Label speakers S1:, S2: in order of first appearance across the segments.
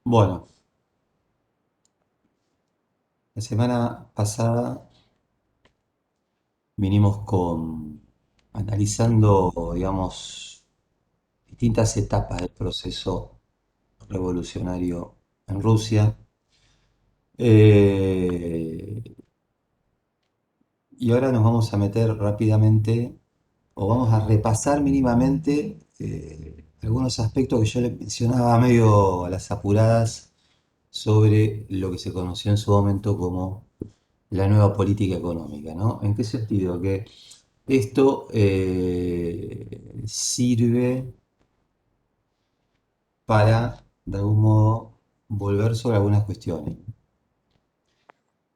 S1: Bueno, la semana pasada vinimos analizando, digamos, distintas etapas del proceso revolucionario en Rusia. Eh, y ahora nos vamos a meter rápidamente, o vamos a repasar mínimamente algunos aspectos que yo le mencionaba medio a las apuradas sobre lo que se conoció en su momento como la nueva política económica, ¿no? ¿En qué sentido? Que esto sirve para, de algún modo, volver sobre algunas cuestiones.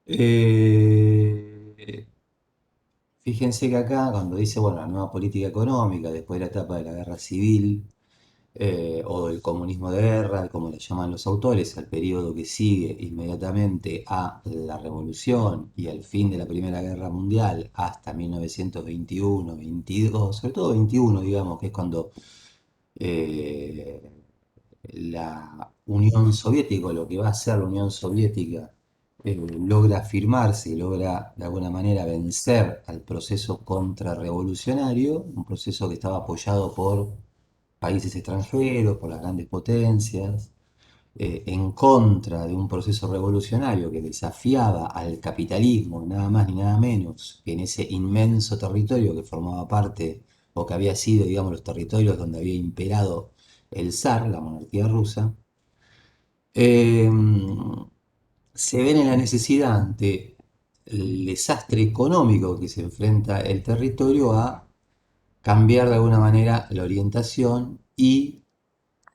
S1: Eh, Fíjense que acá, cuando dice, bueno, la nueva política económica, después de la etapa de la guerra civil, o del comunismo de guerra, como le llaman los autores, al periodo que sigue inmediatamente a la revolución y al fin de la Primera Guerra Mundial hasta 1921, 22, sobre todo 21, digamos, que es cuando eh, la Unión Soviética, o lo que va a ser la Unión Soviética, logra afirmarse y logra de alguna manera vencer al proceso contrarrevolucionario, un proceso que estaba apoyado por países extranjeros, por las grandes potencias, en contra de un proceso revolucionario que desafiaba al capitalismo, nada más ni nada menos, que en ese inmenso territorio que formaba parte, o que había sido, digamos, los territorios donde había imperado el zar, la monarquía rusa. eh, Se ven en la necesidad ante el desastre económico que se enfrenta el territorio a cambiar de alguna manera la orientación y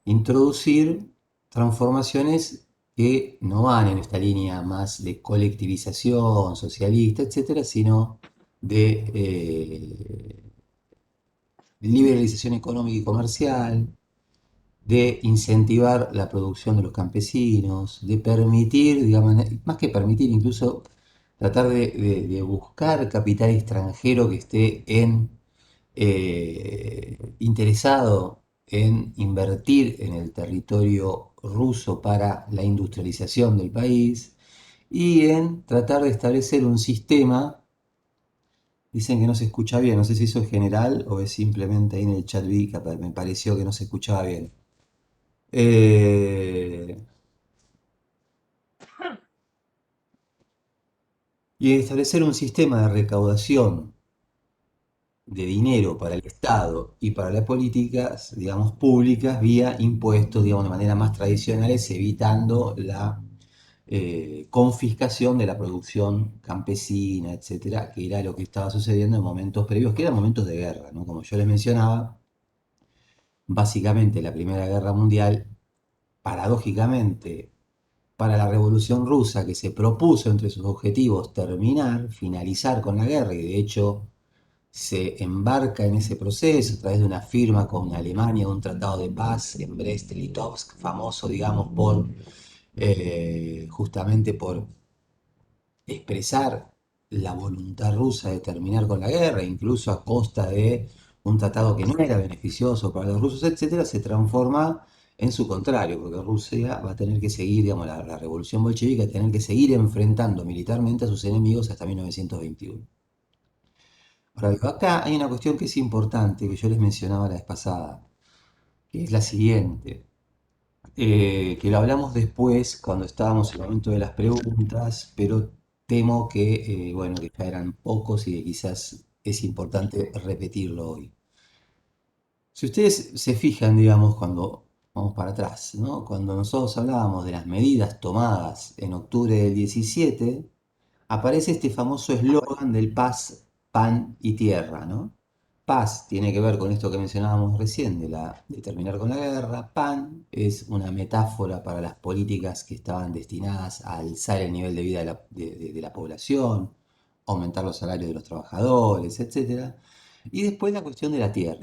S1: introducir transformaciones que no van en esta línea más de colectivización socialista, etcétera, sino de liberalización económica y comercial, de incentivar la producción de los campesinos, de permitir, digamos, más que permitir, incluso tratar de buscar capital extranjero que esté interesado en invertir en el territorio ruso para la industrialización del país y en tratar de establecer un sistema. Dicen que no se escucha bien, no sé si eso es general o es simplemente ahí en el chat vi que me pareció que no se escuchaba bien. Eh, y establecer un sistema de recaudación de dinero para el Estado y para las políticas, digamos, públicas vía impuestos, digamos, de manera más tradicionales, evitando la confiscación de la producción campesina, etcétera, que era lo que estaba sucediendo en momentos previos, que eran momentos de guerra, ¿no? Como yo les mencionaba, básicamente la Primera Guerra Mundial, paradójicamente, para la Revolución Rusa, que se propuso entre sus objetivos terminar, finalizar con la guerra, y de hecho se embarca en ese proceso a través de una firma con Alemania, un tratado de paz en Brest-Litovsk, famoso, digamos, por justamente por expresar la voluntad rusa de terminar con la guerra, incluso a costa de un tratado que no era beneficioso para los rusos, etcétera, se transforma en su contrario, porque Rusia va a tener que seguir, digamos, la revolución bolchevique, va a tener que seguir enfrentando militarmente a sus enemigos hasta 1921. Ahora, digo, acá hay una cuestión que es importante, que yo les mencionaba la vez pasada, que es la siguiente, que lo hablamos después cuando estábamos en el momento de las preguntas, pero temo que, bueno, que ya eran pocos y que quizás es importante repetirlo hoy. Si ustedes se fijan, digamos, cuando vamos para atrás, ¿no? Cuando nosotros hablábamos de las medidas tomadas en octubre del 17, aparece este famoso eslogan del paz, pan y tierra, ¿no? Paz tiene que ver con esto que mencionábamos recién, de terminar con la guerra. Pan es una metáfora para las políticas que estaban destinadas a alzar el nivel de vida de la población, aumentar los salarios de los trabajadores, etcétera. Y después la cuestión de la tierra.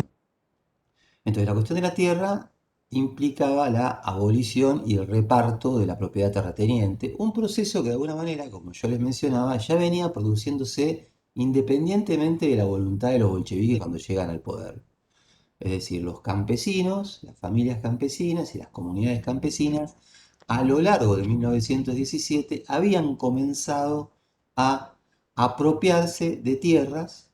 S1: Entonces, la cuestión de la tierra implicaba la abolición y el reparto de la propiedad terrateniente, un proceso que de alguna manera, como yo les mencionaba, ya venía produciéndose independientemente de la voluntad de los bolcheviques cuando llegan al poder. Es decir, los campesinos, las familias campesinas y las comunidades campesinas a lo largo de 1917 habían comenzado a apropiarse de tierras,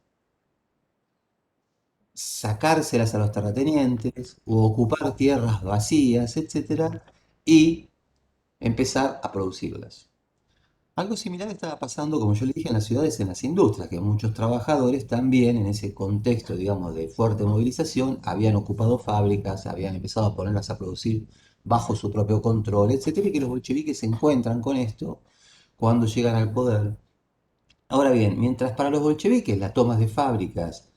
S1: sacárselas a los terratenientes o ocupar tierras vacías, etcétera, y empezar a producirlas. Algo similar estaba pasando, como yo le dije, en las ciudades, en las industrias, que muchos trabajadores también en ese contexto, digamos, de fuerte movilización, habían ocupado fábricas, habían empezado a ponerlas a producir bajo su propio control, etcétera, y que los bolcheviques se encuentran con esto cuando llegan al poder. Ahora bien, mientras para los bolcheviques las tomas de fábricas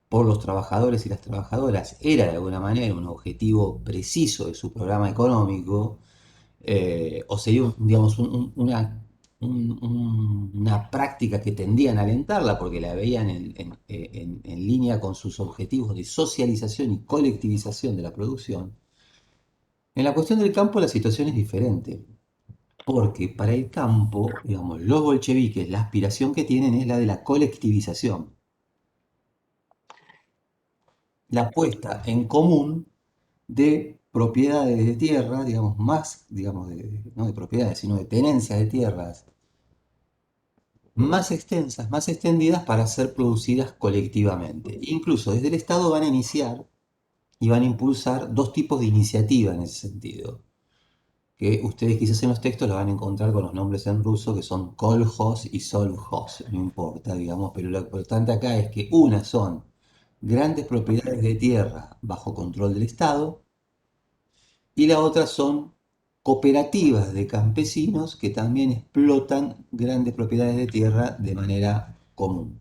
S1: por los trabajadores y las trabajadoras era de alguna manera un objetivo preciso de su programa económico, o sería, digamos, una práctica que tendían a alentarla porque la veían en línea con sus objetivos de socialización y colectivización de la producción. En la cuestión del campo la situación es diferente, porque para el campo, digamos, los bolcheviques, la aspiración que tienen es la de la colectivización, la puesta en común de propiedades de tierra, digamos, más, digamos, no de propiedades, sino de tenencias de tierras más extensas, más extendidas para ser producidas colectivamente. Incluso desde el Estado van a iniciar y van a impulsar dos tipos de iniciativa en ese sentido, que ustedes quizás en los textos lo van a encontrar con los nombres en ruso, que son kolhoz y sovkhoz, no importa, digamos, pero lo importante acá es que una son grandes propiedades de tierra bajo control del Estado, y la otra son cooperativas de campesinos que también explotan grandes propiedades de tierra de manera común.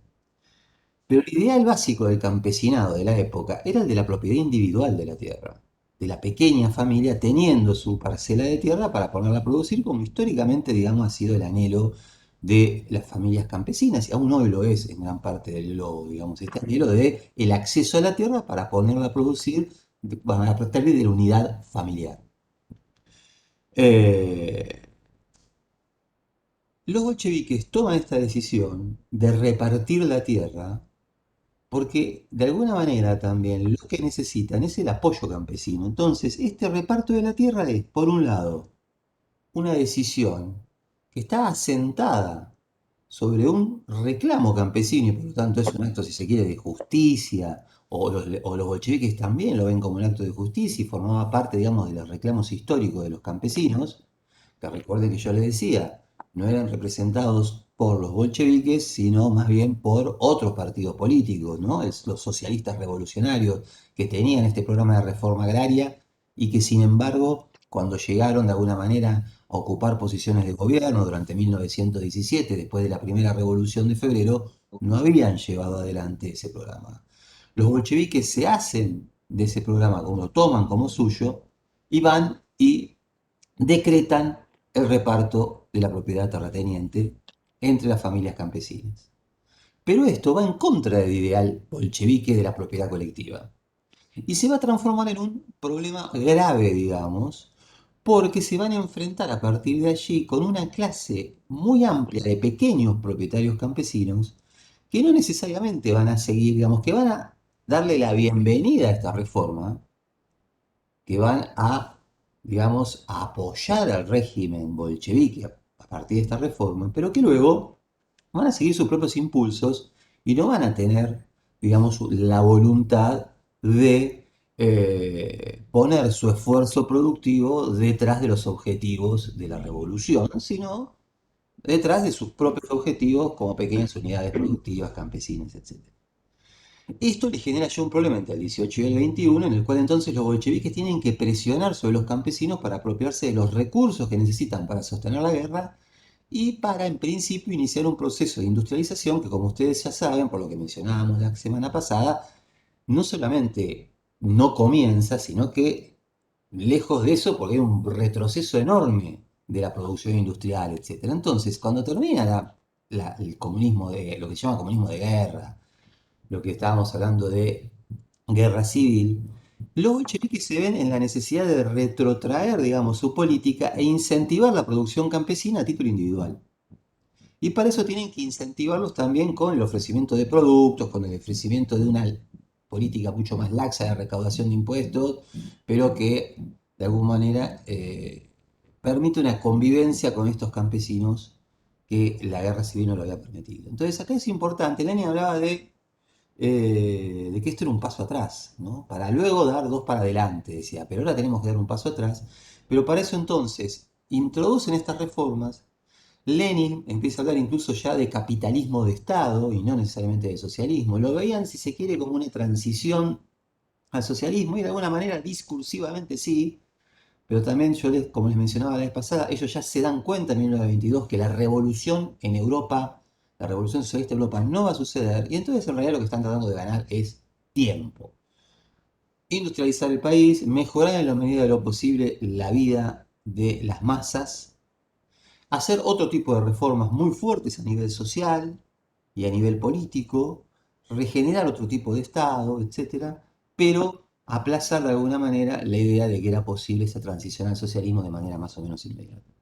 S1: Pero el ideal básico del campesinado de la época era el de la propiedad individual de la tierra, de la pequeña familia teniendo su parcela de tierra para ponerla a producir, como históricamente, digamos, ha sido el anhelo de las familias campesinas, y aún hoy lo es en gran parte del globo, digamos, este anhelo de el acceso a la tierra para ponerla a producir, a partir de la unidad familiar. Eh, los bolcheviques toman esta decisión de repartir la tierra porque de alguna manera también lo que necesitan es el apoyo campesino. Entonces, este reparto de la tierra es, por un lado, una decisión que está asentada sobre un reclamo campesino y por lo tanto es un acto, si se quiere, de justicia, o los bolcheviques también lo ven como un acto de justicia y formaba parte, digamos, de los reclamos históricos de los campesinos, que recuerden que yo les decía, no eran representados por los bolcheviques, sino más bien por otros partidos políticos, ¿no? Los socialistas revolucionarios que tenían este programa de reforma agraria y que sin embargo, cuando llegaron de alguna manera a ocupar posiciones de gobierno durante 1917, después de la primera revolución de febrero, no habían llevado adelante ese programa. Los bolcheviques se hacen de ese programa, como lo toman como suyo, y van y decretan el reparto de la propiedad terrateniente entre las familias campesinas. Pero esto va en contra del ideal bolchevique de la propiedad colectiva y se va a transformar en un problema grave, digamos, porque se van a enfrentar a partir de allí con una clase muy amplia de pequeños propietarios campesinos que no necesariamente van a seguir, digamos, que van a darle la bienvenida a esta reforma, que van a, digamos, a apoyar al régimen bolchevique a partir de esta reforma, pero que luego van a seguir sus propios impulsos y no van a tener, digamos, la voluntad de poner su esfuerzo productivo detrás de los objetivos de la revolución, sino detrás de sus propios objetivos como pequeñas unidades productivas, campesinas, etc. Esto le genera ya un problema entre el 18 y el 21, en el cual entonces los bolcheviques tienen que presionar sobre los campesinos para apropiarse de los recursos que necesitan para sostener la guerra y para, en principio, iniciar un proceso de industrialización que, como ustedes ya saben, por lo que mencionábamos la semana pasada, no solamente no comienza, sino que, lejos de eso, porque hay un retroceso enorme de la producción industrial, etc. Entonces, cuando termina el comunismo de, lo que se llama comunismo de guerra, lo que estábamos hablando de guerra civil, los bolcheviques se ven en la necesidad de retrotraer, digamos, su política e incentivar la producción campesina a título individual. Y para eso tienen que incentivarlos también con el ofrecimiento de productos, con el ofrecimiento de una política mucho más laxa de recaudación de impuestos, pero que de alguna manera permite una convivencia con estos campesinos que la guerra civil no lo había permitido. Entonces acá es importante, Lenin hablaba de que esto era un paso atrás, ¿no? Para luego dar dos para adelante, decía, pero ahora tenemos que dar un paso atrás. Pero para eso entonces introducen estas reformas. Lenin empieza a hablar incluso ya de capitalismo de Estado y no necesariamente de socialismo. Lo veían, si se quiere, como una transición al socialismo y de alguna manera discursivamente sí, pero también yo, como les mencionaba la vez pasada, ellos ya se dan cuenta en 1922 que la revolución en Europa, la revolución socialista en Europa no va a suceder y entonces en realidad lo que están tratando de ganar es tiempo. Industrializar el país, mejorar en la medida de lo posible la vida de las masas, hacer otro tipo de reformas muy fuertes a nivel social y a nivel político, regenerar otro tipo de Estado, etcétera, pero aplazar de alguna manera la idea de que era posible esa transición al socialismo de manera más o menos inmediata.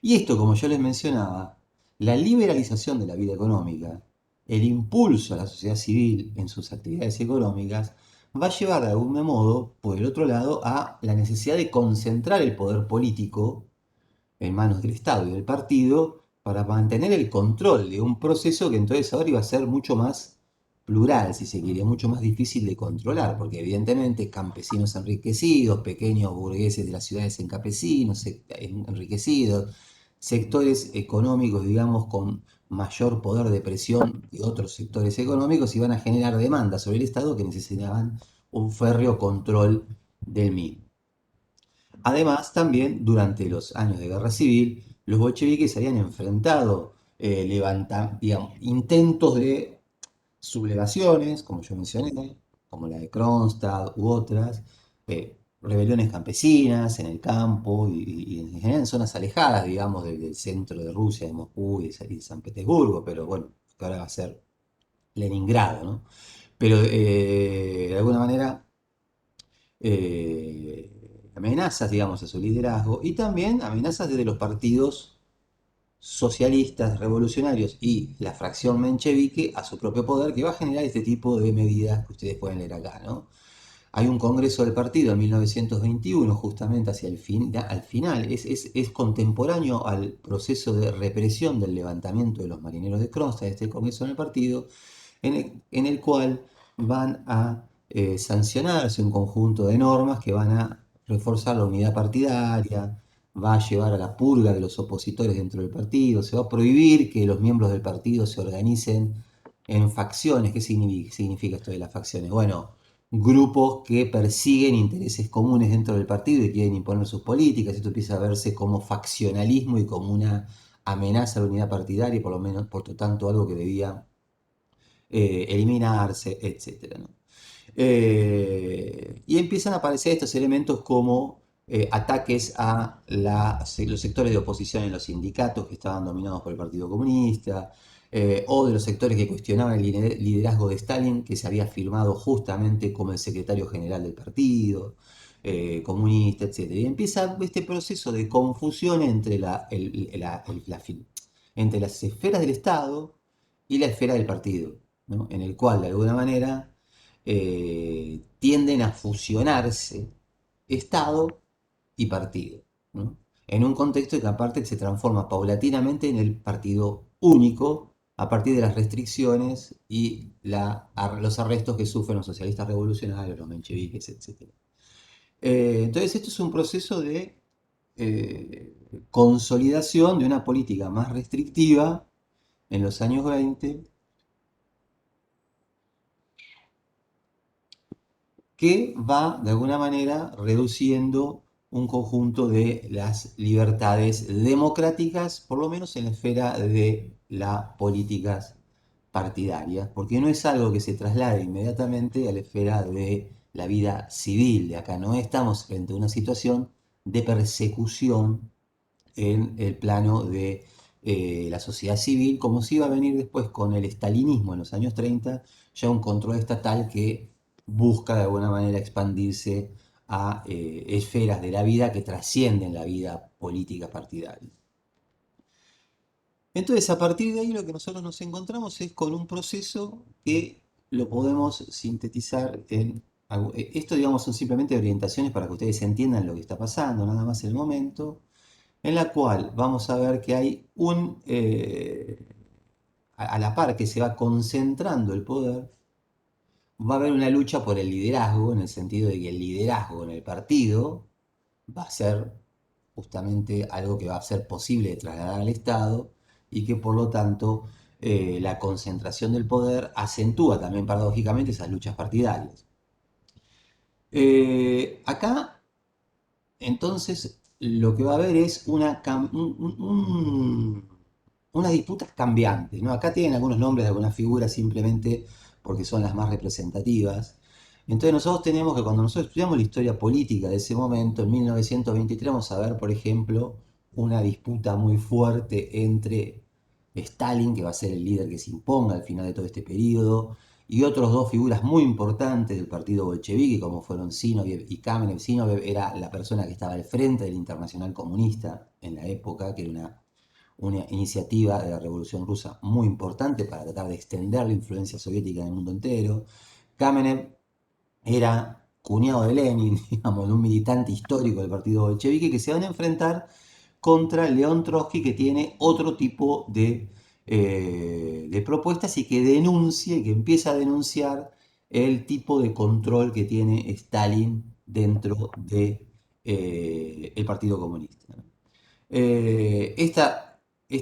S1: Y esto, como yo les mencionaba, la liberalización de la vida económica, el impulso a la sociedad civil en sus actividades económicas, va a llevar de algún modo, por el otro lado, a la necesidad de concentrar el poder político en manos del Estado y del partido para mantener el control de un proceso que entonces ahora iba a ser mucho más plural, si se quiere, mucho más difícil de controlar, porque evidentemente campesinos enriquecidos, pequeños burgueses de las ciudades en campesinos enriquecidos, sectores económicos, digamos, con mayor poder de presión que otros sectores económicos, iban a generar demandas sobre el Estado que necesitaban un férreo control del mismo. Además, también durante los años de guerra civil, los bolcheviques habían enfrentado digamos, intentos de sublevaciones, como yo mencioné, como la de Kronstadt u otras, rebeliones campesinas en el campo y en general en zonas alejadas, digamos, del centro de Rusia, de Moscú y de San Petersburgo, pero bueno, que ahora va a ser Leningrado, ¿no? Pero de alguna manera amenazas, digamos, a su liderazgo y también amenazas desde los partidos socialistas, revolucionarios y la fracción menchevique a su propio poder que va a generar este tipo de medidas que ustedes pueden leer acá, ¿no? Hay un congreso del partido en 1921, justamente hacia el fin, al final, es contemporáneo al proceso de represión del levantamiento de los marineros de Kronstadt, este congreso en el partido, en el cual van a sancionarse un conjunto de normas que van a reforzar la unidad partidaria, va a llevar a la purga de los opositores dentro del partido, se va a prohibir que los miembros del partido se organicen en facciones. ¿Qué significa esto de las facciones? Bueno, grupos que persiguen intereses comunes dentro del partido y quieren imponer sus políticas. Esto empieza a verse como faccionalismo y como una amenaza a la unidad partidaria, y por lo menos, por lo tanto, algo que debía eliminarse, etcétera, ¿no? Y empiezan a aparecer estos elementos como ataques a los sectores de oposición en los sindicatos que estaban dominados por el Partido Comunista, o de los sectores que cuestionaban el liderazgo de Stalin, que se había firmado justamente como el secretario general del partido comunista, etcétera. Y empieza este proceso de confusión entre entre las esferas del Estado y la esfera del partido, ¿no? En el cual de alguna manera tienden a fusionarse Estado y partido, ¿no? En un contexto que aparte se transforma paulatinamente en el partido único a partir de las restricciones y los arrestos que sufren los socialistas revolucionarios, los mencheviques, etc. Entonces esto es un proceso de consolidación de una política más restrictiva en los años 20 que va de alguna manera reduciendo un conjunto de las libertades democráticas, por lo menos en la esfera de las políticas partidarias, porque no es algo que se traslade inmediatamente a la esfera de la vida civil. De acá no estamos frente a una situación de persecución en el plano de la sociedad civil, como si iba a venir después con el estalinismo en los años 30, ya un control estatal que busca de alguna manera expandirse a esferas de la vida que trascienden la vida política partidaria. Entonces, a partir de ahí lo que nosotros nos encontramos es con un proceso que lo podemos sintetizar en... Esto, digamos, son simplemente orientaciones para que ustedes entiendan lo que está pasando, nada más en el momento. en la cual vamos a ver que hay a la par que se va concentrando el poder, va a haber una lucha por el liderazgo, en el sentido de que el liderazgo en el partido va a ser justamente algo que va a ser posible de trasladar al Estado y que por lo tanto la concentración del poder acentúa también paradójicamente esas luchas partidarias. Acá entonces lo que va a haber es unas disputas cambiantes, ¿no? Acá tienen algunos nombres de algunas figuras simplemente porque son las más representativas. Entonces nosotros tenemos que cuando nosotros estudiamos la historia política de ese momento, en 1923, vamos a ver, por ejemplo, una disputa muy fuerte entre Stalin, que va a ser el líder que se imponga al final de todo este periodo, y otros dos figuras muy importantes del partido bolchevique, como fueron Zinoviev y Kamenev. Zinoviev era la persona que estaba al frente del Internacional Comunista en la época, que era una iniciativa de la Revolución Rusa muy importante para tratar de extender la influencia soviética en el mundo entero. Kamenev era cuñado de Lenin, digamos, de un militante histórico del partido bolchevique, que se van a enfrentar contra León Trotsky, que tiene otro tipo de propuestas y que denuncia y que empieza a denunciar el tipo de control que tiene Stalin dentro del Partido Comunista. Esta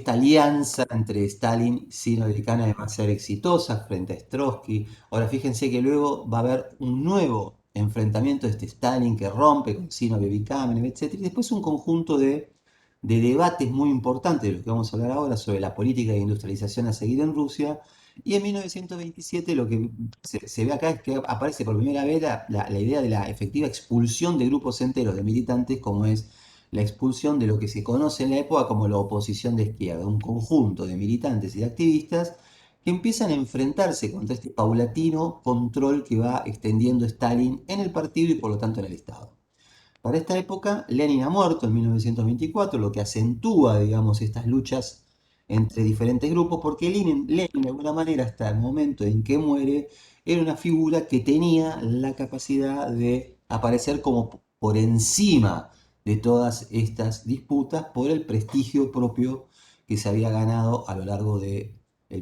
S1: alianza entre Stalin y Sino-Americana va a ser exitosa frente a Trotsky. Ahora fíjense que luego va a haber un nuevo enfrentamiento de este Stalin que rompe con Sino-Americana, etc. Y después un conjunto de debates muy importantes, de los que vamos a hablar ahora, sobre la política de industrialización a seguir en Rusia. Y en 1927 lo que se ve acá es que aparece por primera vez la idea de la efectiva expulsión de grupos enteros de militantes, como es la expulsión de lo que se conoce en la época como la oposición de izquierda, un conjunto de militantes y de activistas que empiezan a enfrentarse contra este paulatino control que va extendiendo Stalin en el partido y por lo tanto en el Estado. Para esta época, Lenin ha muerto en 1924, lo que acentúa, digamos, estas luchas entre diferentes grupos, porque Lenin, de alguna manera, hasta el momento en que muere, era una figura que tenía la capacidad de aparecer como por encima de todas estas disputas por el prestigio propio que se había ganado a lo largo del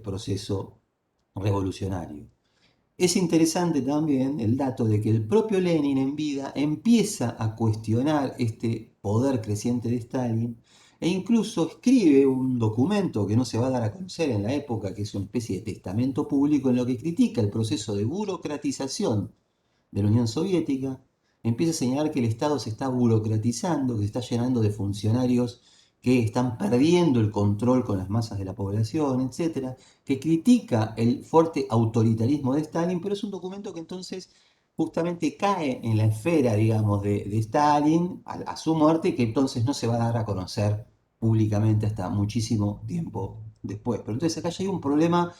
S1: proceso revolucionario. Es interesante también el dato de que el propio Lenin en vida empieza a cuestionar este poder creciente de Stalin e incluso escribe un documento que no se va a dar a conocer en la época, que es una especie de testamento público en lo que critica el proceso de burocratización de la Unión Soviética. Empieza a señalar que el Estado se está burocratizando, que se está llenando de funcionarios que están perdiendo el control con las masas de la población, etcétera, que critica el fuerte autoritarismo de Stalin, pero es un documento que entonces justamente cae en la esfera, digamos, de Stalin a su muerte y que entonces no se va a dar a conocer públicamente hasta muchísimo tiempo después. Pero entonces acá ya hay un problema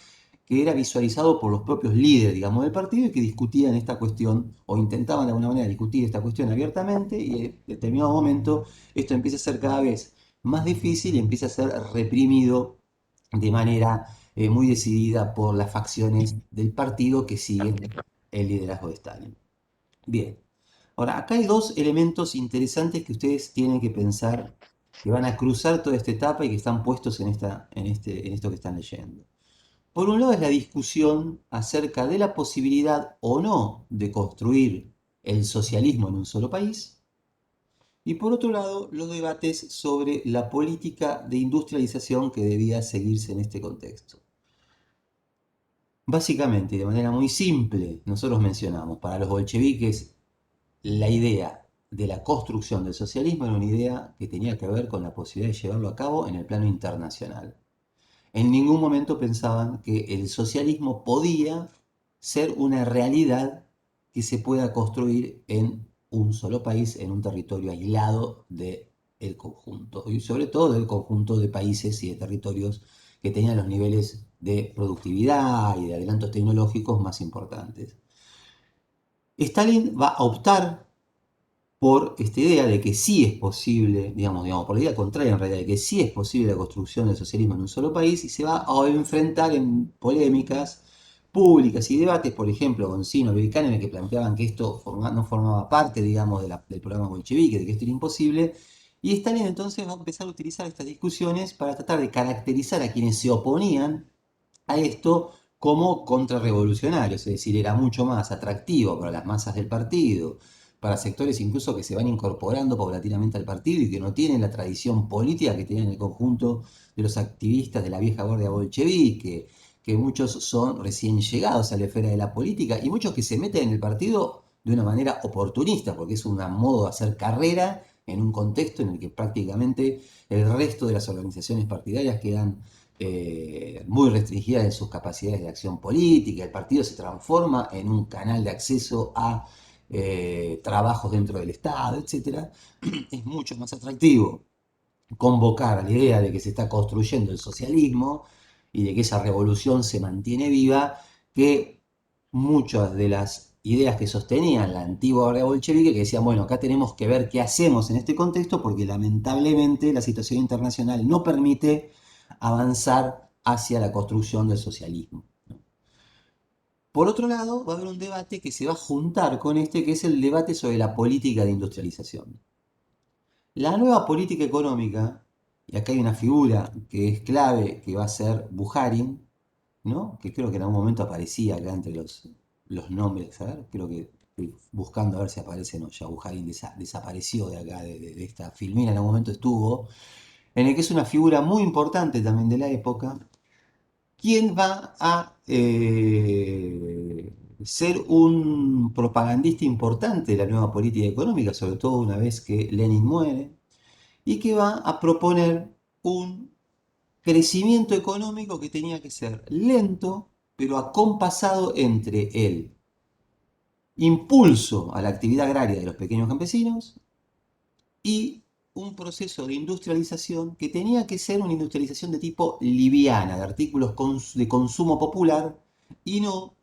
S1: que era visualizado por los propios líderes, digamos, del partido y que discutían esta cuestión o intentaban de alguna manera discutir esta cuestión abiertamente y en determinado momento esto empieza a ser cada vez más difícil y empieza a ser reprimido de manera muy decidida por las facciones del partido que siguen el liderazgo de Stalin. Bien, ahora acá hay dos elementos interesantes que ustedes tienen que pensar que van a cruzar toda esta etapa y que están puestos en esto que están leyendo. Por un lado es la discusión acerca de la posibilidad o no de construir el socialismo en un solo país. Y por otro lado, los debates sobre la política de industrialización que debía seguirse en este contexto. Básicamente, de manera muy simple, nosotros mencionamos, para los bolcheviques, la idea de la construcción del socialismo era una idea que tenía que ver con la posibilidad de llevarlo a cabo en el plano internacional. En ningún momento pensaban que el socialismo podía ser una realidad que se pueda construir en un solo país, en un territorio aislado del conjunto, y sobre todo del conjunto de países y de territorios que tenían los niveles de productividad y de adelantos tecnológicos más importantes. Stalin va a optar por esta idea de que sí es posible, digamos, por la idea contraria en realidad, de que sí es posible la construcción del socialismo en un solo país y se va a enfrentar en polémicas públicas y debates, por ejemplo, con Zinoviev y Kahneman, que planteaban que esto no formaba parte, digamos, del programa bolchevique, de que esto era imposible, Y Stalin entonces va a empezar a utilizar estas discusiones para tratar de caracterizar a quienes se oponían a esto como contrarrevolucionarios, es decir, era mucho más atractivo para las masas del partido, para sectores incluso que se van incorporando paulatinamente al partido y que no tienen la tradición política que tienen el conjunto de los activistas de la vieja guardia bolchevique, que muchos son recién llegados a la esfera de la política y muchos que se meten en el partido de una manera oportunista, porque es un modo de hacer carrera en un contexto en el que prácticamente el resto de las organizaciones partidarias quedan muy restringidas en sus capacidades de acción política, el partido se transforma en un canal de acceso a trabajos dentro del Estado, etcétera. Es mucho más atractivo convocar a la idea de que se está construyendo el socialismo y de que esa revolución se mantiene viva, que muchas de las ideas que sostenían la antigua orden bolchevique, que decían, bueno, acá tenemos que ver qué hacemos en este contexto, porque lamentablemente la situación internacional no permite avanzar hacia la construcción del socialismo. Por otro lado, va a haber un debate que se va a juntar con este, que es el debate sobre la política de industrialización. La nueva política económica, y acá hay una figura que es clave, que va a ser Bujarin, ¿no? Que creo que en algún momento aparecía acá entre los nombres, a ver, creo que estoy buscando a ver si aparece, no, ya Bujarin desapareció de acá, de esta filmina, en algún momento estuvo, en el que es una figura muy importante también de la época, quien va a ser un propagandista importante de la nueva política económica, sobre todo una vez que Lenin muere, y que va a proponer un crecimiento económico que tenía que ser lento, pero acompasado entre el impulso a la actividad agraria de los pequeños campesinos y un proceso de industrialización que tenía que ser una industrialización de tipo liviana, de artículos de consumo popular, y no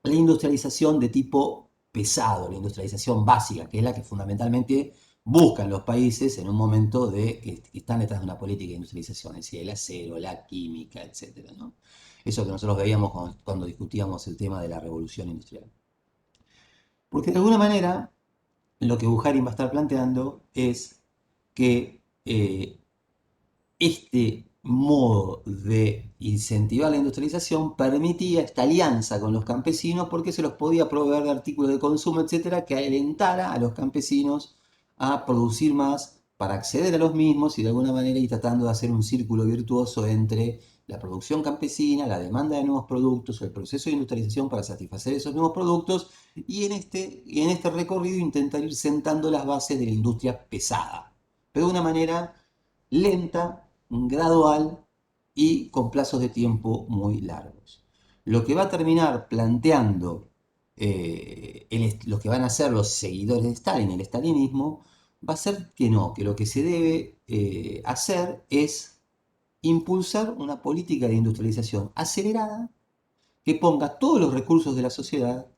S1: la industrialización de tipo pesado, la industrialización básica, que es la que fundamentalmente buscan los países en un momento de que están detrás de una política de industrialización, es decir, el acero, la química, etcétera, ¿no? Eso que nosotros veíamos cuando discutíamos el tema de la revolución industrial. Porque de alguna manera lo que Bujarin va a estar planteando es que este modo de incentivar la industrialización permitía esta alianza con los campesinos porque se los podía proveer de artículos de consumo, etcétera, que alentara a los campesinos a producir más para acceder a los mismos y de alguna manera ir tratando de hacer un círculo virtuoso entre la producción campesina, la demanda de nuevos productos, el proceso de industrialización para satisfacer esos nuevos productos y en este recorrido intentar ir sentando las bases de la industria pesada, pero de una manera lenta, gradual y con plazos de tiempo muy largos. Lo que va a terminar planteando lo que van a ser los seguidores de Stalin, el stalinismo, va a ser que no, que lo que se debe hacer es impulsar una política de industrialización acelerada que ponga todos los recursos de la sociedad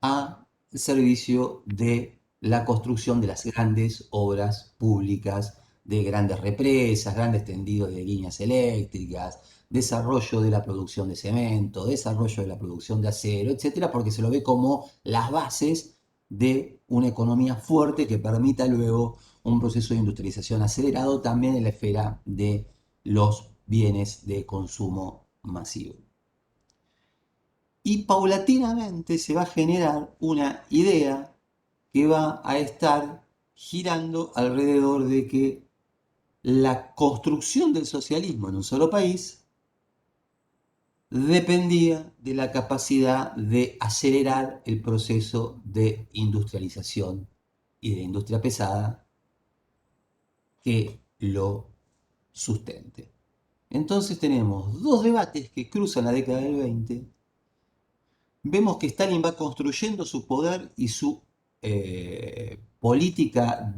S1: a servicio de la construcción de las grandes obras públicas, de grandes represas, grandes tendidos de líneas eléctricas, desarrollo de la producción de cemento, desarrollo de la producción de acero, etcétera, porque se lo ve como las bases de una economía fuerte que permita luego un proceso de industrialización acelerado también en la esfera de los bienes de consumo masivo. Y paulatinamente se va a generar una idea que va a estar girando alrededor de que la construcción del socialismo en un solo país dependía de la capacidad de acelerar el proceso de industrialización y de industria pesada que lo sustente. Entonces tenemos dos debates que cruzan la década del 20. Vemos que Stalin va construyendo su poder y su política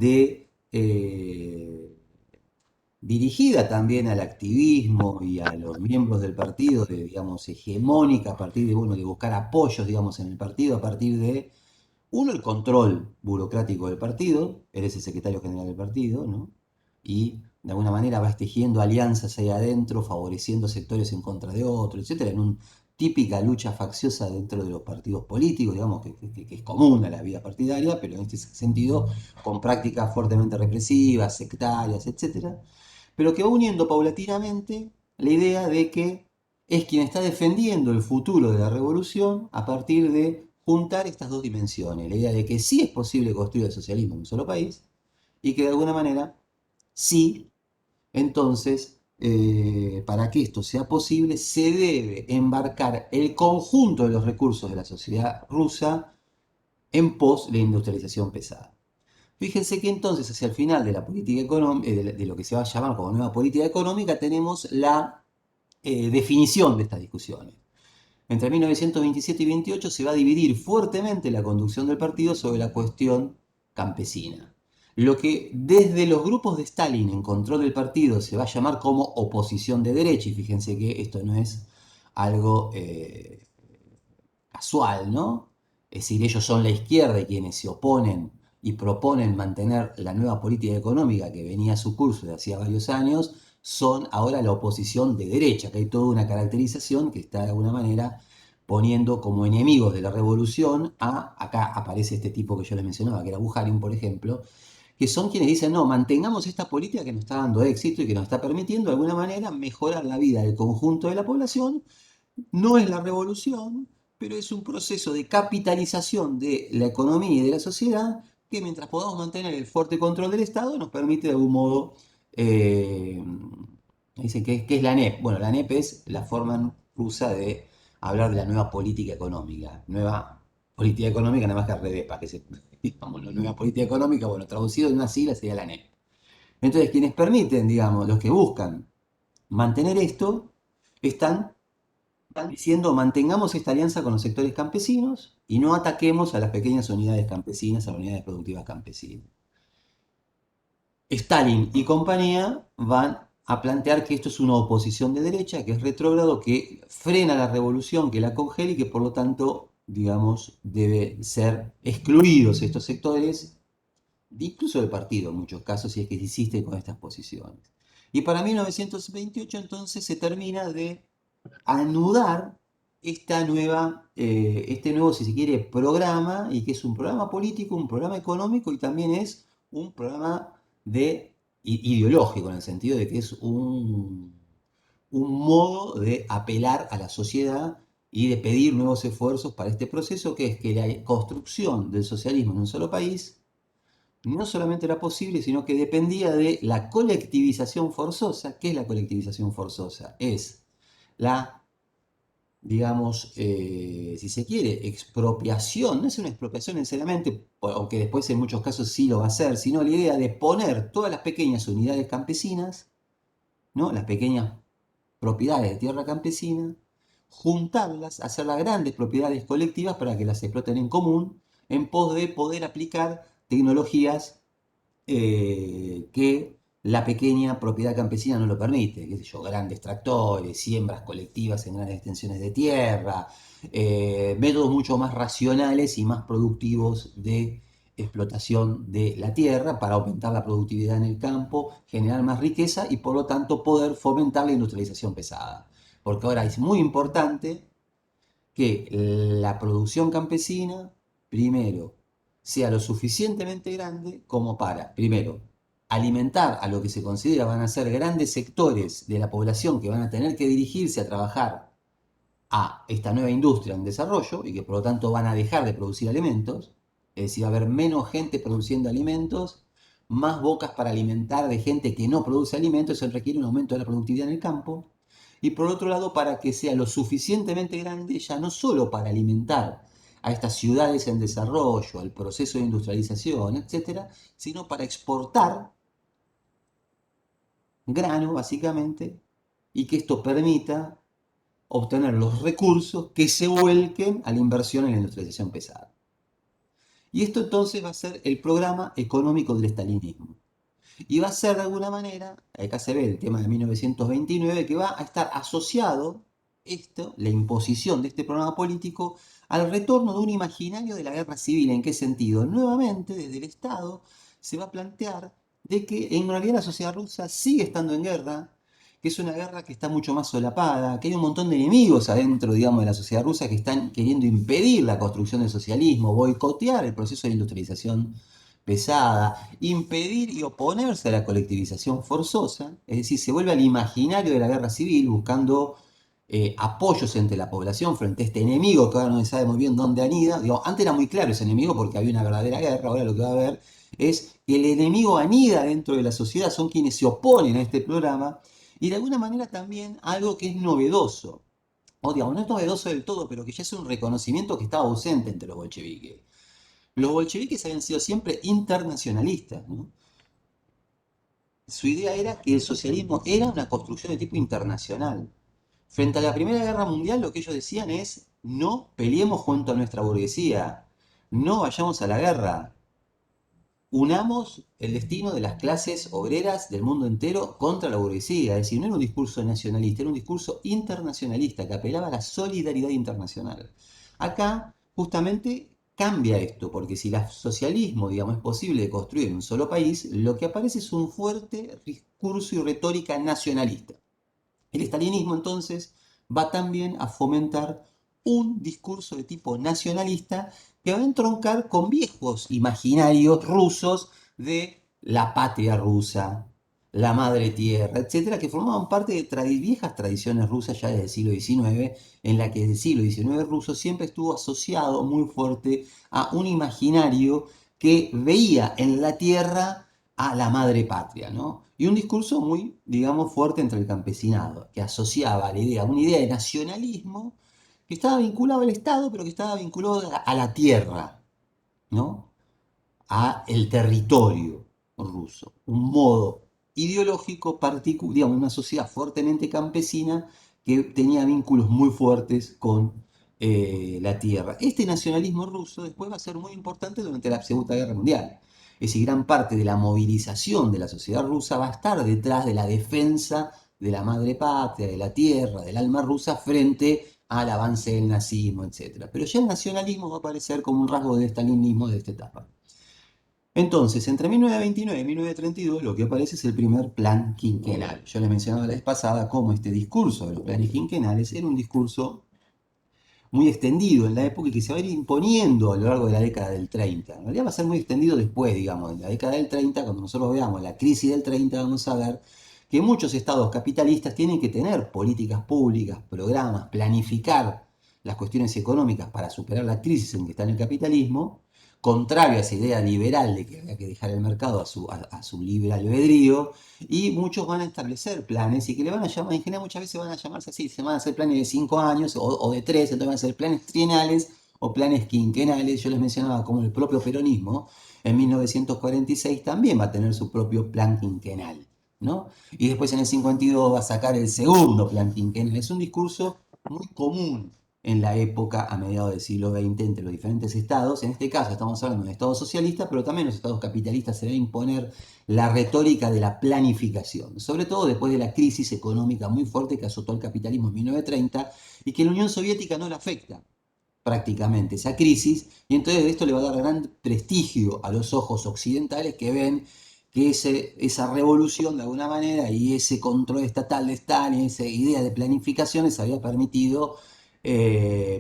S1: dirigida también al activismo y a los miembros del partido, digamos, hegemónica a partir de, bueno, de buscar apoyos, digamos, en el partido, a partir de, uno, el control burocrático del partido, él es el secretario general del partido, ¿no? Y de alguna manera va tejiendo alianzas ahí adentro, favoreciendo sectores en contra de otros, etcétera, en un típica lucha facciosa dentro de los partidos políticos, digamos, que es común a la vida partidaria, pero en este sentido con prácticas fuertemente represivas, sectarias, etcétera, pero que va uniendo paulatinamente la idea de que es quien está defendiendo el futuro de la revolución a partir de juntar estas dos dimensiones, la idea de que sí es posible construir el socialismo en un solo país y que de alguna manera sí, entonces, para que esto sea posible, se debe embarcar el conjunto de los recursos de la sociedad rusa en pos de la industrialización pesada. Fíjense que entonces hacia el final de la política económica, de lo que se va a llamar como nueva política económica, tenemos la definición de estas discusiones. Entre 1927 y 28 se va a dividir fuertemente la conducción del partido sobre la cuestión campesina. Lo que desde los grupos de Stalin en control del partido se va a llamar como oposición de derecha, y fíjense que esto no es algo casual, ¿no? Es decir, ellos son la izquierda y quienes se oponen y proponen mantener la nueva política económica que venía a su curso de hacía varios años, son ahora la oposición de derecha, que hay toda una caracterización que está de alguna manera poniendo como enemigos de la revolución acá aparece este tipo que yo les mencionaba, que era Bukharin, por ejemplo, que son quienes dicen, no, mantengamos esta política que nos está dando éxito y que nos está permitiendo de alguna manera mejorar la vida del conjunto de la población. No es la revolución, pero es un proceso de capitalización de la economía y de la sociedad que mientras podamos mantener el fuerte control del Estado nos permite de algún modo, eh, dicen que es la NEP. Bueno, la NEP es la forma rusa de hablar de la nueva política económica. Nueva política económica, nada más que al revés, para que se, digamos, la nueva política económica, bueno, traducido en una sigla sería la NEP. Entonces, quienes permiten, digamos, los que buscan mantener esto, están diciendo mantengamos esta alianza con los sectores campesinos y no ataquemos a las pequeñas unidades campesinas, a las unidades productivas campesinas. Stalin y compañía van a plantear que esto es una oposición de derecha, que es retrógrado, que frena la revolución, que la congela y que por lo tanto, digamos, debe ser excluidos estos sectores, incluso del partido en muchos casos, si es que insisten con estas posiciones. Y para 1928 entonces se termina de anudar este nuevo, si se quiere, programa, y que es un programa político, un programa económico y también es un programa ideológico, en el sentido de que es un modo de apelar a la sociedad y de pedir nuevos esfuerzos para este proceso, que es que la construcción del socialismo en un solo país no solamente era posible, sino que dependía de la colectivización forzosa. ¿Qué es la colectivización forzosa? Es la, digamos, si se quiere, expropiación, no es una expropiación necesariamente, aunque después en muchos casos sí lo va a hacer, sino la idea de poner todas las pequeñas unidades campesinas, ¿no? Las pequeñas propiedades de tierra campesina, juntarlas, hacerlas grandes propiedades colectivas para que las exploten en común, en pos de poder aplicar tecnologías que la pequeña propiedad campesina no lo permite, qué sé yo, grandes tractores, siembras colectivas en grandes extensiones de tierra, métodos mucho más racionales y más productivos de explotación de la tierra para aumentar la productividad en el campo, generar más riqueza y por lo tanto poder fomentar la industrialización pesada. Porque ahora es muy importante que la producción campesina, primero, sea lo suficientemente grande como para, primero, alimentar a lo que se considera van a ser grandes sectores de la población que van a tener que dirigirse a trabajar a esta nueva industria en desarrollo y que por lo tanto van a dejar de producir alimentos, es decir, va a haber menos gente produciendo alimentos, más bocas para alimentar de gente que no produce alimentos, eso requiere un aumento de la productividad en el campo, y por otro lado para que sea lo suficientemente grande ya no solo para alimentar a estas ciudades en desarrollo, al proceso de industrialización, etcétera, sino para exportar grano básicamente y que esto permita obtener los recursos que se vuelquen a la inversión en la industrialización pesada. Y esto entonces va a ser el programa económico del estalinismo. Y va a ser de alguna manera, acá se ve el tema de 1929, que va a estar asociado esto, la imposición de este programa político, al retorno de un imaginario de la guerra civil. ¿En qué sentido? Nuevamente, desde el Estado se va a plantear de que en realidad la sociedad rusa sigue estando en guerra, que es una guerra que está mucho más solapada, que hay un montón de enemigos adentro, digamos, de la sociedad rusa que están queriendo impedir la construcción del socialismo, boicotear el proceso de industrialización pesada, impedir y oponerse a la colectivización forzosa, es decir, se vuelve al imaginario de la guerra civil buscando apoyos entre la población frente a este enemigo que ahora no se sabe muy bien dónde anida. Digo, antes era muy claro ese enemigo porque había una verdadera guerra, ahora lo que va a haber es que el enemigo anida dentro de la sociedad, son quienes se oponen a este programa y de alguna manera también algo que es novedoso, o digamos, no es novedoso del todo, pero que ya es un reconocimiento que estaba ausente entre los bolcheviques. Los bolcheviques habían sido siempre internacionalistas, ¿no? Su idea era que el socialismo era una construcción de tipo internacional. Frente a la Primera Guerra Mundial, lo que ellos decían es: no peleemos junto a nuestra burguesía, no vayamos a la guerra, unamos el destino de las clases obreras del mundo entero contra la burguesía. Es decir, no era un discurso nacionalista, era un discurso internacionalista que apelaba a la solidaridad internacional. Acá, justamente, cambia esto, porque si el socialismo, digamos, es posible de construir en un solo país, lo que aparece es un fuerte discurso y retórica nacionalista. El estalinismo entonces va también a fomentar un discurso de tipo nacionalista que va a entroncar con viejos imaginarios rusos de la patria rusa, la madre tierra, etcétera, que formaban parte de viejas tradiciones rusas ya desde el siglo XIX, en la que el siglo XIX ruso siempre estuvo asociado muy fuerte a un imaginario que veía en la tierra a la madre patria, ¿no? Y un discurso muy, digamos, fuerte entre el campesinado, que asociaba la idea, una idea de nacionalismo que estaba vinculado al Estado, pero que estaba vinculado a la tierra, ¿no? A el territorio ruso, un modo ideológico particular, digamos, una sociedad fuertemente campesina que tenía vínculos muy fuertes con la tierra. Este nacionalismo ruso después va a ser muy importante durante la Segunda Guerra Mundial. Es decir, gran parte de la movilización de la sociedad rusa va a estar detrás de la defensa de la madre patria, de la tierra, del alma rusa frente al avance del nazismo, etc. Pero ya el nacionalismo va a aparecer como un rasgo del estalinismo de esta etapa. Entonces, entre 1929 y 1932 lo que aparece es el primer plan quinquenal. Yo les mencionaba la vez pasada cómo este discurso de los planes quinquenales era un discurso muy extendido en la época y que se va a ir imponiendo a lo largo de la década del 30. En realidad va a ser muy extendido después, digamos, en la década del 30, cuando nosotros veamos la crisis del 30, vamos a ver que muchos estados capitalistas tienen que tener políticas públicas, programas, planificar las cuestiones económicas para superar la crisis en que está en el capitalismo, contrario a esa idea liberal de que había que dejar el mercado a su libre albedrío, y muchos van a establecer planes y que le van a llamar, en general muchas veces van a llamarse así, se van a hacer planes de 5 años o de 3, entonces van a ser planes trienales o planes quinquenales. Yo les mencionaba como el propio peronismo en 1946 también va a tener su propio plan quinquenal, ¿no? Y después en el 52 va a sacar el segundo plan quinquenal. Es un discurso muy común en la época a mediados del siglo XX entre los diferentes estados. En este caso estamos hablando de un estado socialista, pero también los estados capitalistas se va a imponer la retórica de la planificación, sobre todo después de la crisis económica muy fuerte que azotó el capitalismo en 1930 y que la Unión Soviética no le afecta prácticamente esa crisis, y entonces esto le va a dar gran prestigio a los ojos occidentales que ven que esa revolución de alguna manera y ese control estatal de Stalin, esa idea de planificación les había permitido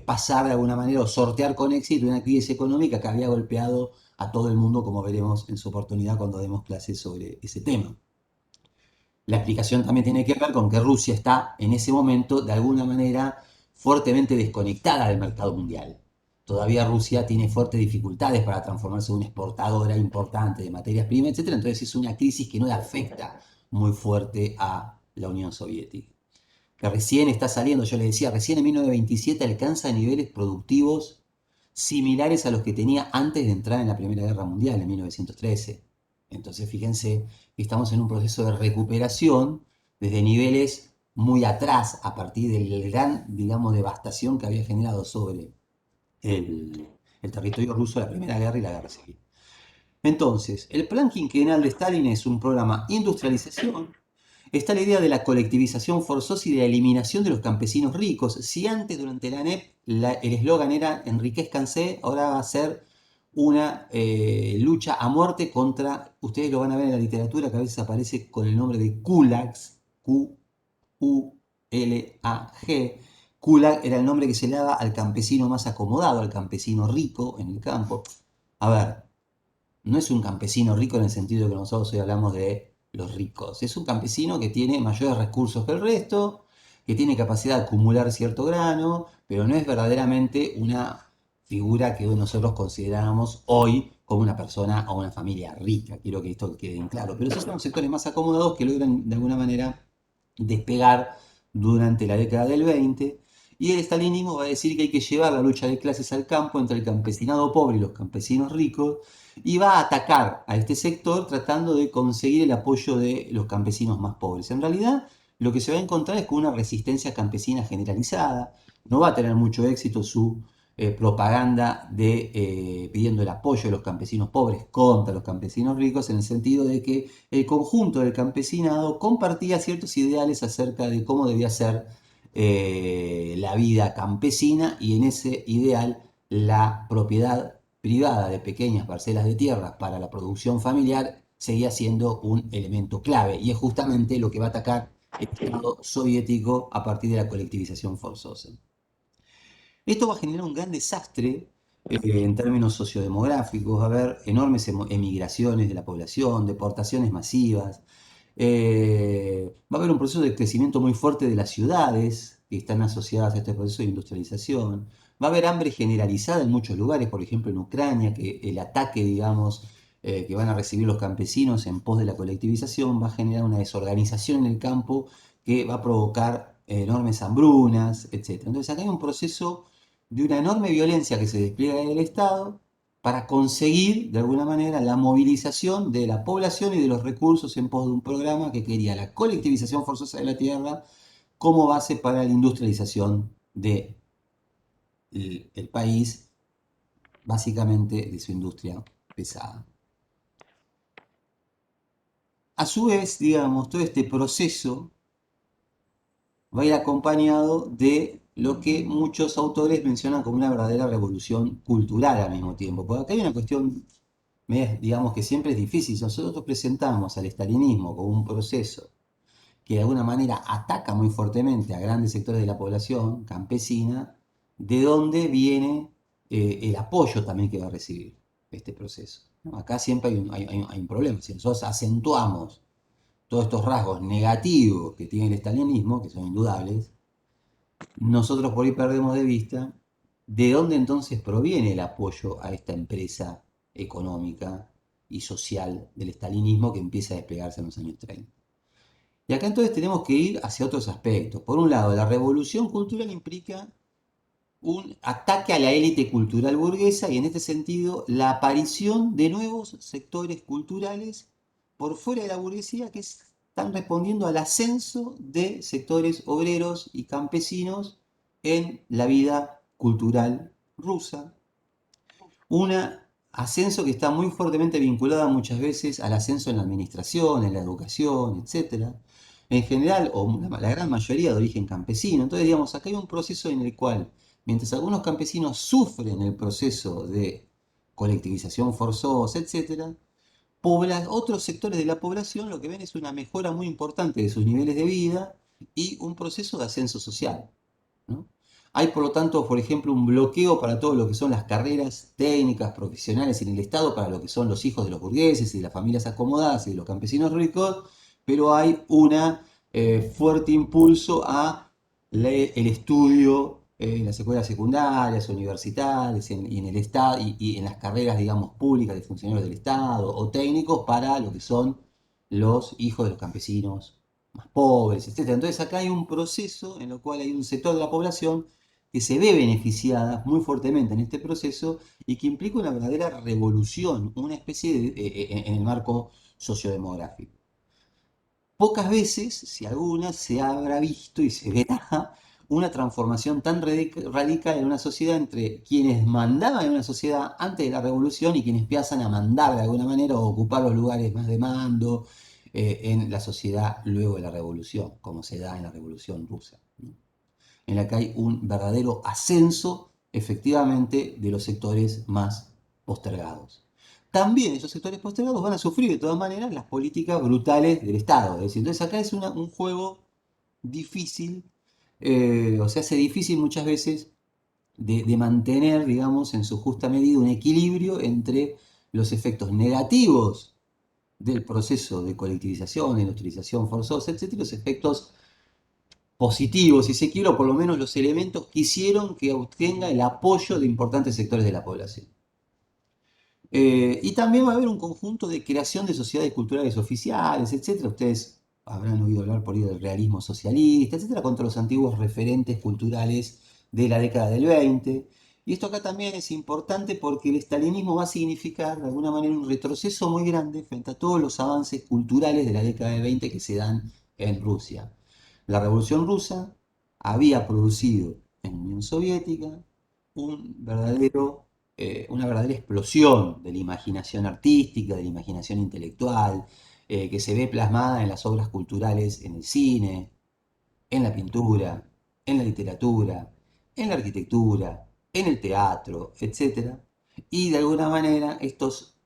S1: pasar de alguna manera o sortear con éxito una crisis económica que había golpeado a todo el mundo, como veremos en su oportunidad cuando demos clases sobre ese tema. La explicación también tiene que ver con que Rusia está en ese momento de alguna manera fuertemente desconectada del mercado mundial. Todavía Rusia tiene fuertes dificultades para transformarse en una exportadora importante de materias primas, etc. Entonces es una crisis que no le afecta muy fuerte a la Unión Soviética. Que recién está saliendo, yo les decía, recién en 1927 alcanza niveles productivos similares a los que tenía antes de entrar en la Primera Guerra Mundial, en 1913. Entonces, fíjense que estamos en un proceso de recuperación desde niveles muy atrás, a partir del gran, digamos, devastación que había generado sobre el territorio ruso la Primera Guerra y la Guerra Civil. Entonces, el plan quinquenal de Stalin es un programa de industrialización. Está la idea de la colectivización forzosa y de la eliminación de los campesinos ricos. Si antes, durante la ANEP, el eslogan era enriquezcanse, ahora va a ser una lucha a muerte contra, ustedes lo van a ver en la literatura, que a veces aparece con el nombre de kulaks, Q K-U-L-A-G. Kulag era el nombre que se le daba al campesino más acomodado, al campesino rico en el campo. A ver, no es un campesino rico en el sentido de que nosotros hoy hablamos de los ricos. Es un campesino que tiene mayores recursos que el resto, que tiene capacidad de acumular cierto grano, pero no es verdaderamente una figura que nosotros consideramos hoy como una persona o una familia rica. Quiero que esto quede en claro. Pero esos son los sectores más acomodados que logran de alguna manera despegar durante la década del 20. Y el estalinismo va a decir que hay que llevar la lucha de clases al campo entre el campesinado pobre y los campesinos ricos, y va a atacar a este sector tratando de conseguir el apoyo de los campesinos más pobres. En realidad, lo que se va a encontrar es con una resistencia campesina generalizada. No va a tener mucho éxito su propaganda de pidiendo el apoyo de los campesinos pobres contra los campesinos ricos, en el sentido de que el conjunto del campesinado compartía ciertos ideales acerca de cómo debía ser la vida campesina, y en ese ideal la propiedad privada de pequeñas parcelas de tierra para la producción familiar seguía siendo un elemento clave, y es justamente lo que va a atacar el Estado soviético a partir de la colectivización forzosa. Esto va a generar un gran desastre en términos sociodemográficos, va a haber enormes emigraciones de la población, deportaciones masivas, va a haber un proceso de crecimiento muy fuerte de las ciudades que están asociadas a este proceso de industrialización, va a haber hambre generalizada en muchos lugares, por ejemplo en Ucrania, que el ataque, digamos, que van a recibir los campesinos en pos de la colectivización va a generar una desorganización en el campo que va a provocar enormes hambrunas, etc. Entonces acá hay un proceso de una enorme violencia que se despliega en el Estado para conseguir, de alguna manera, la movilización de la población y de los recursos en pos de un programa que quería la colectivización forzosa de la tierra como base para la industrialización del país, básicamente de su industria pesada. A su vez, digamos, todo este proceso va a ir acompañado de lo que muchos autores mencionan como una verdadera revolución cultural al mismo tiempo. Porque acá hay una cuestión, digamos, que siempre es difícil. Nosotros presentamos al estalinismo como un proceso que de alguna manera ataca muy fuertemente a grandes sectores de la población campesina, de dónde viene el apoyo también que va a recibir este proceso, ¿no? Acá siempre hay un problema. Si nosotros acentuamos todos estos rasgos negativos que tiene el estalinismo, que son indudables, nosotros por ahí perdemos de vista de dónde entonces proviene el apoyo a esta empresa económica y social del estalinismo que empieza a desplegarse en los años 30. Y acá entonces tenemos que ir hacia otros aspectos. Por un lado, la revolución cultural implica un ataque a la élite cultural burguesa, y en este sentido la aparición de nuevos sectores culturales por fuera de la burguesía que están respondiendo al ascenso de sectores obreros y campesinos en la vida cultural rusa. Un ascenso que está muy fuertemente vinculado muchas veces al ascenso en la administración, en la educación, etcétera. En general, o la gran mayoría de origen campesino. Entonces, digamos, acá hay un proceso en el cual, mientras algunos campesinos sufren el proceso de colectivización forzosa, etcétera, otros sectores de la población lo que ven es una mejora muy importante de sus niveles de vida y un proceso de ascenso social, ¿no? Hay, por lo tanto, por ejemplo, un bloqueo para todo lo que son las carreras técnicas, profesionales en el Estado, para lo que son los hijos de los burgueses y de las familias acomodadas y de los campesinos ricos, pero hay un fuerte impulso a el estudio en las escuelas secundarias, universitarias, y en el Estado, y en las carreras, digamos, públicas de funcionarios del Estado o técnicos para lo que son los hijos de los campesinos más pobres, etc. Entonces acá hay un proceso en el cual hay un sector de la población que se ve beneficiada muy fuertemente en este proceso y que implica una verdadera revolución, una especie de, en el marco sociodemográfico. Pocas veces, si alguna, se habrá visto y se verá una transformación tan radical en una sociedad entre quienes mandaban en una sociedad antes de la revolución y quienes empiezan a mandar de alguna manera o ocupar los lugares más de mando en la sociedad luego de la revolución, como se da en la revolución rusa, ¿no? En la que hay un verdadero ascenso, efectivamente, de los sectores más postergados. También esos sectores postergados van a sufrir de todas maneras las políticas brutales del Estado. Es decir, entonces acá es un juego difícil, o se hace difícil muchas veces de mantener, digamos, en su justa medida un equilibrio entre los efectos negativos del proceso de colectivización, de industrialización forzosa, etcétera, y los efectos positivos, si se quiere, o por lo menos los elementos que hicieron que obtenga el apoyo de importantes sectores de la población. Y también va a haber un conjunto de creación de sociedades culturales oficiales, etcétera. Ustedes habrán oído hablar por ahí del realismo socialista, etcétera, contra los antiguos referentes culturales de la década del 20. Y esto acá también es importante porque el estalinismo va a significar de alguna manera un retroceso muy grande frente a todos los avances culturales de la década del 20 que se dan en Rusia. La Revolución Rusa había producido en la Unión Soviética una verdadera explosión de la imaginación artística, de la imaginación intelectual, que se ve plasmada en las obras culturales, en el cine, en la pintura, en la literatura, en la arquitectura, en el teatro, etc. Y de alguna manera estos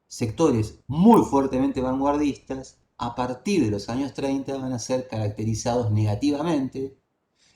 S1: sectores muy fuertemente vanguardistas, a partir de los años 30 van a ser caracterizados negativamente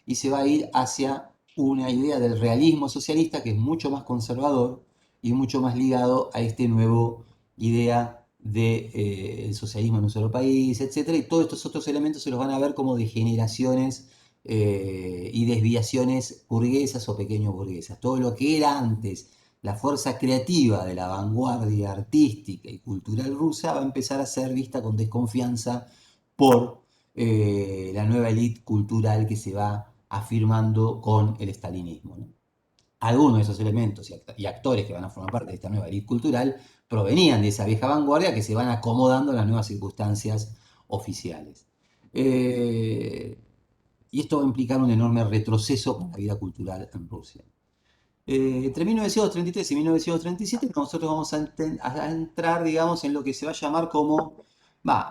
S1: y se va a ir hacia una idea del realismo socialista que es mucho más conservador y mucho más ligado a este nuevo idea del socialismo en un solo país, etcétera. Y todos estos otros elementos se los van a ver como degeneraciones y desviaciones burguesas o pequeño burguesas. Todo lo que era antes la fuerza creativa de la vanguardia artística y cultural rusa va a empezar a ser vista con desconfianza por la nueva élite cultural que se va afirmando con el estalinismo, ¿no? Algunos de esos elementos y actores que van a formar parte de esta nueva élite cultural provenían de esa vieja vanguardia que se van acomodando a las nuevas circunstancias oficiales. Y esto va a implicar un enorme retroceso para la vida cultural en Rusia. Entre 1933 y 1937 nosotros vamos a entrar, digamos, en lo que se va a llamar como,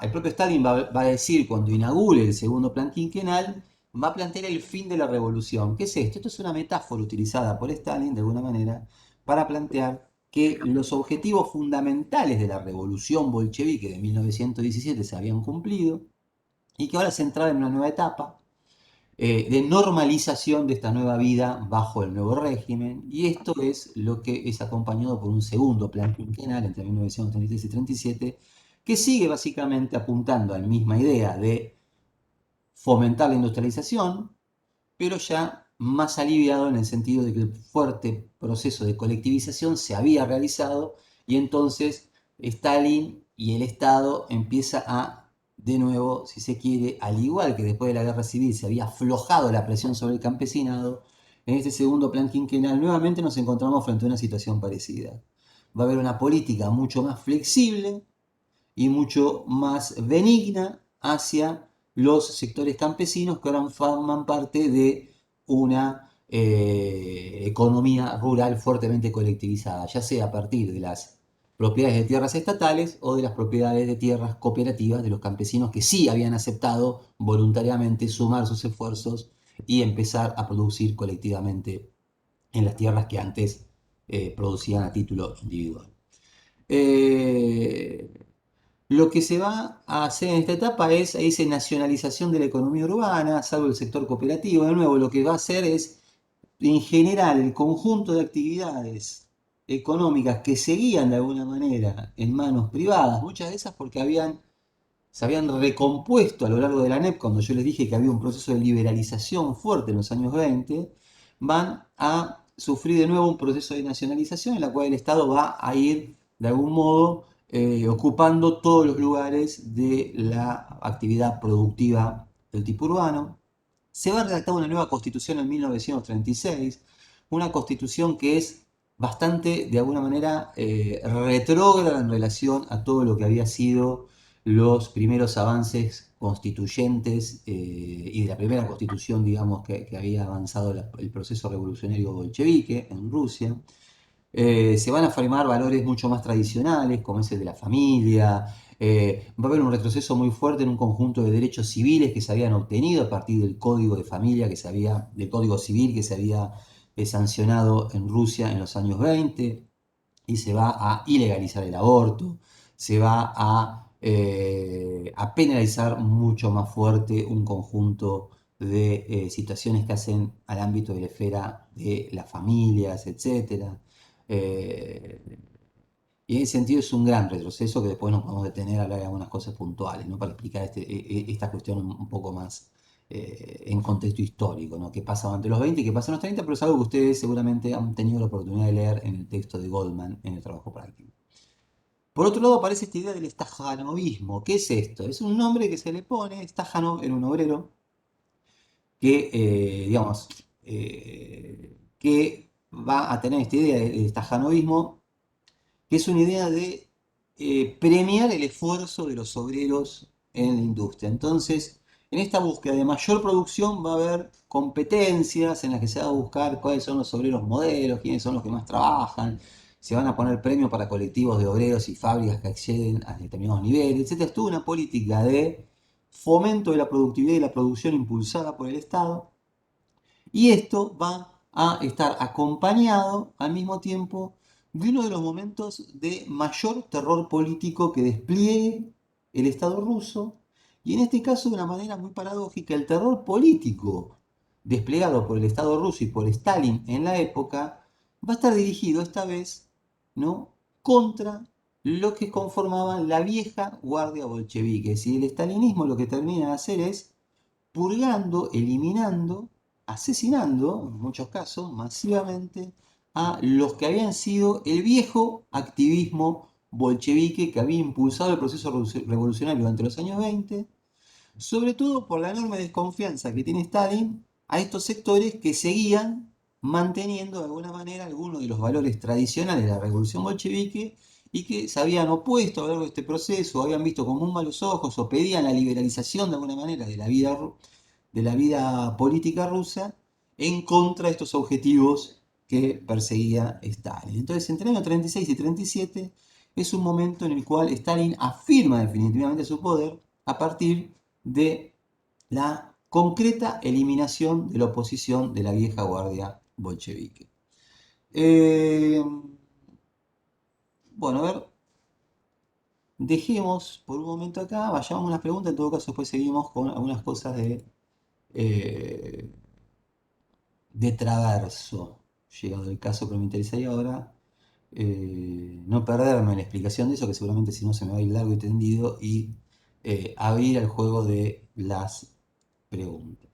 S1: el propio Stalin va a decir cuando inaugure el segundo plan quinquenal, va a plantear el fin de la revolución. ¿Qué es esto? Esto es una metáfora utilizada por Stalin, de alguna manera, para plantear que los objetivos fundamentales de la revolución bolchevique de 1917 se habían cumplido y que ahora se entraba en una nueva etapa de normalización de esta nueva vida bajo el nuevo régimen, y esto es lo que es acompañado por un segundo plan quinquenal entre 1933 y 1937, que sigue básicamente apuntando a la misma idea de fomentar la industrialización, pero ya más aliviado en el sentido de que el fuerte proceso de colectivización se había realizado y entonces Stalin y el Estado empieza a, de nuevo, si se quiere, al igual que después de la guerra civil se había aflojado la presión sobre el campesinado, en este segundo plan quinquenal nuevamente nos encontramos frente a una situación parecida. Va a haber una política mucho más flexible y mucho más benigna hacia los sectores campesinos que ahora forman parte de una economía rural fuertemente colectivizada, ya sea a partir de las propiedades de tierras estatales o de las propiedades de tierras cooperativas de los campesinos que sí habían aceptado voluntariamente sumar sus esfuerzos y empezar a producir colectivamente en las tierras que antes producían a título individual. Eh, lo que se va a hacer en esta etapa es esa nacionalización de la economía urbana, salvo el sector cooperativo. De nuevo, lo que va a hacer es, en general, el conjunto de actividades económicas que seguían de alguna manera en manos privadas, muchas de esas porque se habían recompuesto a lo largo de la NEP, cuando yo les dije que había un proceso de liberalización fuerte en los años 20, van a sufrir de nuevo un proceso de nacionalización en la cual el Estado va a ir de algún modo ocupando todos los lugares de la actividad productiva del tipo urbano. Se va a redactar una nueva constitución en 1936, una constitución que es bastante, de alguna manera, retrógrada en relación a todo lo que había sido los primeros avances constituyentes y de la primera constitución, digamos, que había avanzado el proceso revolucionario bolchevique en Rusia. Se van a afirmar valores mucho más tradicionales, como es el de la familia. Va a haber un retroceso muy fuerte en un conjunto de derechos civiles que se habían obtenido a partir del código de familia del código civil que se había sancionado en Rusia en los años 20, y se va a ilegalizar el aborto, se va a a penalizar mucho más fuerte un conjunto de situaciones que hacen al ámbito de la esfera de las familias, etcétera. Eh, y en ese sentido es un gran retroceso que después nos vamos a detener a hablar de algunas cosas puntuales, ¿no? Para explicar esta cuestión un poco más en contexto histórico, ¿no? ¿Qué pasa ante los 20 y qué pasa en los 30? Pero es algo que ustedes seguramente han tenido la oportunidad de leer en el texto de Goldman en el trabajo práctico. Por otro lado aparece esta idea del estajanovismo. ¿Qué es esto? Es un nombre que se le pone, Stajanov era un obrero que, digamos, que va a tener esta idea del estajanovismo, que es una idea de premiar el esfuerzo de los obreros en la industria. Entonces, en esta búsqueda de mayor producción va a haber competencias en las que se va a buscar cuáles son los obreros modelos, quiénes son los que más trabajan, se van a poner premios para colectivos de obreros y fábricas que acceden a determinados niveles, etc. Es toda una política de fomento de la productividad y la producción impulsada por el Estado, y esto va a estar acompañado al mismo tiempo de uno de los momentos de mayor terror político que despliegue el Estado ruso, y en este caso de una manera muy paradójica, el terror político desplegado por el Estado ruso y por Stalin en la época va a estar dirigido esta vez, ¿no?, contra lo que conformaban la vieja guardia bolchevique. Si el stalinismo lo que termina de hacer es purgando, eliminando, asesinando, en muchos casos, masivamente, a los que habían sido el viejo activismo bolchevique que había impulsado el proceso revolucionario durante los años 20, sobre todo por la enorme desconfianza que tiene Stalin a estos sectores que seguían manteniendo de alguna manera algunos de los valores tradicionales de la revolución bolchevique y que se habían opuesto a lo largo de este proceso, o habían visto con muy malos ojos o pedían la liberalización de alguna manera de la vida política rusa en contra de estos objetivos que perseguía Stalin. Entonces, entre el año 36 y 37 es un momento en el cual Stalin afirma definitivamente su poder a partir de la concreta eliminación de la oposición de la vieja guardia bolchevique. Eh, bueno, a ver, dejemos por un momento acá, vayamos a unas preguntas, en todo caso después seguimos con algunas cosas eh, de traverso, llegado el caso, pero me interesaría ahora no perderme en la explicación de eso, que seguramente si no se me va a ir largo y tendido, y abrir el juego de las preguntas.